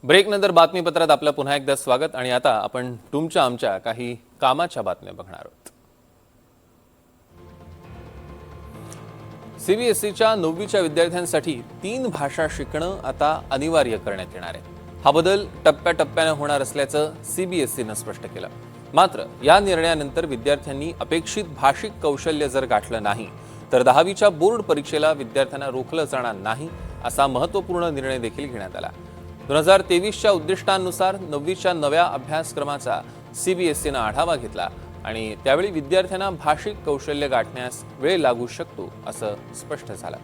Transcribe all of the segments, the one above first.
ब्रेकनंतर बातमीपत्रात आपलं पुन्हा एकदा स्वागत आणि आता आपण तुमच्या आमच्या काही कामाच्या बातम्या बघणार आहोत। सीबीएसईच्या 9वीच्या विद्यार्थ्यांसाठी 3 भाषा शिकणं आता अनिवार्य करण्यात येणार आहे। हा बदल टप्प्याटप्प्याने होणार असल्याचं सीबीएसईनं स्पष्ट केलं। मात्र या निर्णयानंतर विद्यार्थ्यांनी अपेक्षित भाषिक कौशल्य जर गाठलं नाही तर 10वीच्या बोर्ड परीक्षेला विद्यार्थ्यांना रोखलं जाणार नाही असा महत्त्वपूर्ण निर्णय देखील घेण्यात आला। 2023च्या उद्दिष्टांनुसार 9वीच्या नव्या अभ्यासक्रमाचा सीबीएसईनं आढावा घेतला आणि त्यावेळी विद्यार्थ्यांना भाषिक कौशल्य गाठण्यास वेळ लागू शकतो असं स्पष्ट झालं।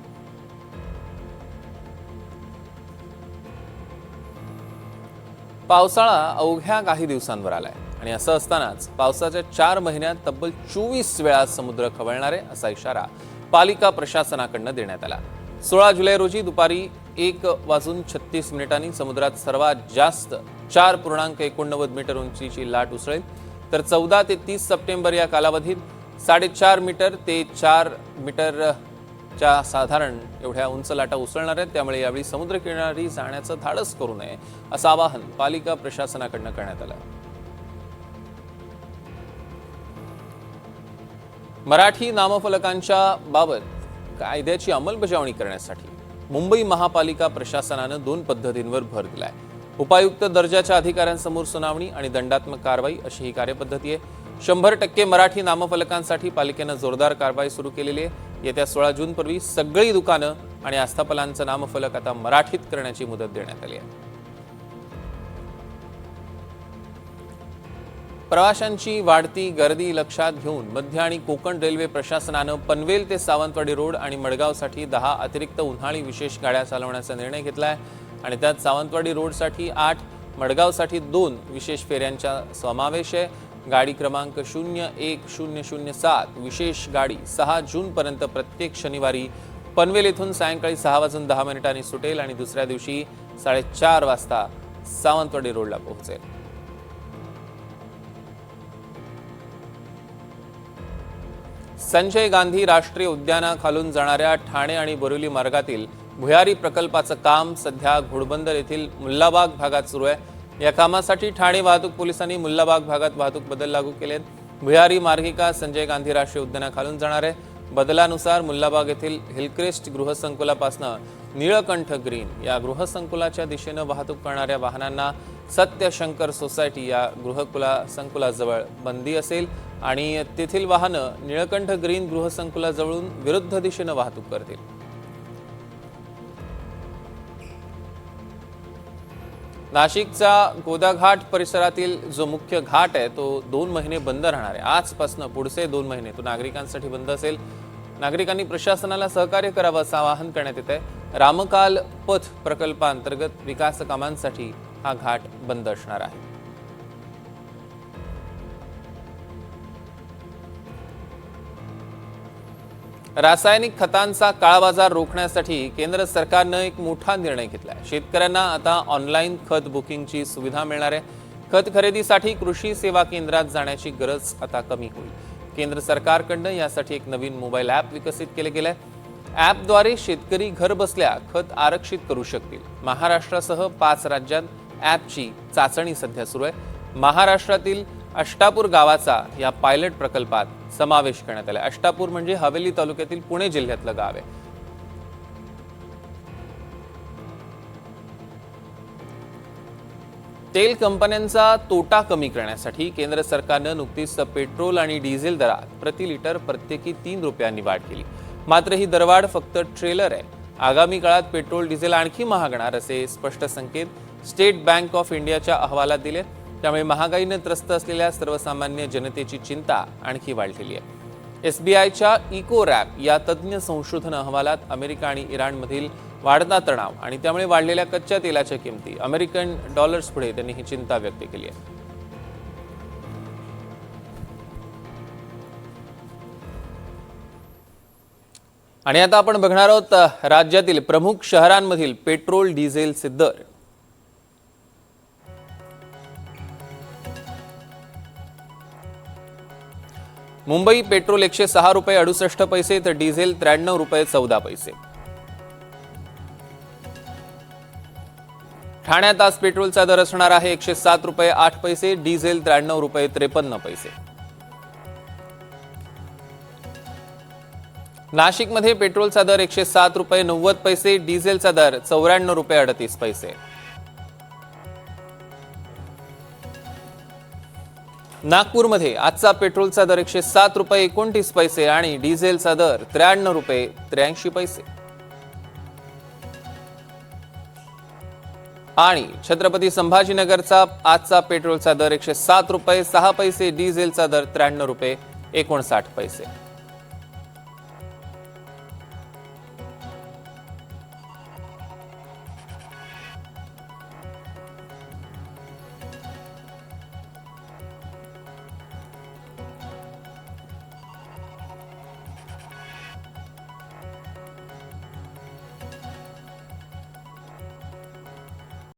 पावसाळा अवघ्या काही दिवसांवर आलाय आणि असं असतानाच पावसाच्या 4 महिन्यात तब्बल 24 वेळा समुद्र खवळणार आहे असा इशारा पालिका प्रशासनाकडून देण्यात आला। 16 जुलै रोजी दुपारी 1:36 समुद्रात सर्वात जास्त 4.89 मीटर उंचीची लाट उसळेल तर 14 ते 30 सप्टेंबर या कालावधीत 4.5 मीटर ते 4 मीटरच्या साधारण एवढ्या उंच लाटा उसळणार आहेत। त्यामुळे यावेळी समुद्रकिनारी जाण्याचं धाडस करू नये असं आवाहन पालिका प्रशासनाकडून करण्यात आलं। मराठी नामफलकांच्या बाबत कायद्याची अंमलबजावणी करण्यासाठी मुंबई महापालिका प्रशासनानं 2 पद्धतींवर भर दिलाय। उपायुक्त दर्जाच्या अधिकाऱ्यांसमोर सुनावणी आणि दंडात्मक कारवाई अशी ही कार्यपद्धती आहे। 100% मराठी नामफलकांसाठी पालिकेनं जोरदार कारवाई सुरू केलेली आहे। येत्या 16 जून पूर्वी सगळी दुकानं आणि आस्थापनांचं नामफलक आता मराठीत करण्याची मुदत देण्यात आली आहे। प्रवाशांची वाढती गर्दी लक्षात घेऊन मध्य आणि कोकण रेल्वे प्रशासनानं पनवेल ते सावंतवाडी रोड आणि मडगावसाठी 10 अतिरिक्त उन्हाळी विशेष गाड्या चालवण्याचा निर्णय घेतला आहे आणि त्यात सावंतवाडी रोडसाठी 8, मडगावसाठी 2 विशेष फेऱ्यांचा समावेश आहे। गाडी क्रमांक 01007 विशेष गाडी 6 जून पर्यंत प्रत्येक शनिवारी पनवेल येथून सायंकाळी 6:10 सुटेल आणि दुसऱ्या दिवशी 4:30 वाजता सावंतवाडी रोडला पोहोचेल। संजय गांधी राष्ट्रीय उद्यानाखालून जाणाऱ्या ठाणे आणि बोरिवली मार्गातील भुयारी प्रकल्पाचं काम सध्या घोडबंदर येथील मुल्लाबाग भागात सुरू आहे। या कामासाठी ठाणे वाहतूक पोलिसांनी मुल्लाबाग भागात वाहतूक बदल लागू केलेत। भुयारी मार्गिका संजय गांधी राष्ट्रीय उद्यानाखालून जाणार आहे। बदलानुसार मुल्लाबाग येथील हिलक्रेस्ट गृहसंकुलापासून निळकंठ ग्रीन या गृहसंकुलाच्या दिशेनं वाहतूक करणाऱ्या वाहनांना सत्यशंकर सोसायटी या गृहसंकुलाजवळ बंदी असेल आणि तेथील वाहनं निळकंठ ग्रीन गृहसंकुलाजवळून विरुद्ध दिशेनं वाहतूक करतील। नाशिकचा गोदाघाट परिसरातील जो मुख्य घाट आहे तो 2 महिने बंद राहणार आहे। आजपासून पुढचे 2 महिने तो नागरिकांसाठी बंद असेल। नागरिकांनी प्रशासनाला सहकार्य करावं असं आवाहन करण्यात येत आहे। रामकाल पथ प्रकल्पांतर्गत विकास कामांसाठी हा घाट बंद असणार आहे। रासायनिक खतांचा काळाबाजार रोखण्यासाठी केंद्र सरकारनं एक मोठा निर्णय घेतलाय। शेतकऱ्यांना आता ऑनलाईन खत बुकिंगची सुविधा मिळणार आहे। खत खरेदीसाठी कृषी सेवा केंद्रात जाण्याची गरज आता कमी होईल। केंद्र सरकारकडून यासाठी एक नवीन मोबाईल ॲप विकसित केले गेले आहे। ॲपद्वारे शेतकरी घर बसल्या खत आरक्षित करू शकतील। महाराष्ट्रासह 5 राज्यात ॲपची चाचणी सध्या सुरू आहे। महाराष्ट्रातील अष्टापूर गावाचा या पायलट प्रकल्पात समावेश करण्यात आला। अष्टापूर म्हणजे हवेली तालुक्यातील पुणे जिल्ह्यातलं गाव आहे। तेल कंपन्यांचा तोटा कमी करण्यासाठी केंद्र सरकारनं नुकतीच पेट्रोल आणि डिझेल दरात प्रति लिटर प्रत्येकी 3 रुपयांनी वाढ केली। मात्र ही दरवाढ फक्त ट्रेलर आहे। आगामी काळात पेट्रोल डिझेल आणखी महागणार असे स्पष्ट संकेत स्टेट बँक ऑफ इंडियाच्या अहवालात दिले। त्यामुळे महागाईने त्रस्त असलेल्या सर्वसामान्य जनतेची चिंता आणखी वाढलेली आहे। एसबीआयच्या इकोरॅप या तज्ज्ञ संशोधन अहवालात अमेरिका आणि इराणमधील वाढता तणाव आणि त्यामुळे वाढलेल्या कच्च्या तेलाच्या किमती अमेरिकन डॉलर्स पुढे त्यांनी ही चिंता व्यक्त केली आहे। आणि आता आपण बघणार आहोत राज्यातील प्रमुख शहरांमधील पेट्रोल डिझेलचे दर। मुंबई पेट्रोल 106 रुपये 68 पैसे तर डिझेल 93 रुपये 14 पैसे। ठाण्यात आज पेट्रोलचा दर असणार आहे 107 रुपये 8 पैसे, डिझेल 93 रुपये 53 पैसे. नाशिकमध्ये पेट्रोलचा दर 107 रुपये 90 पैसे, डिझेलचा दर 94 रुपये 38 पैसे. नागपूरमध्ये आजचा पेट्रोलचा दर 107 रुपये 29 पैसे आणि डिझेलचा दर 93 रुपये 83 पैसे. आणि छत्रपती संभाजीनगरचा आजचा पेट्रोलचा दर 107 रुपये 6 पैसे, डिझेलचा दर 93 रुपये 59 पैसे.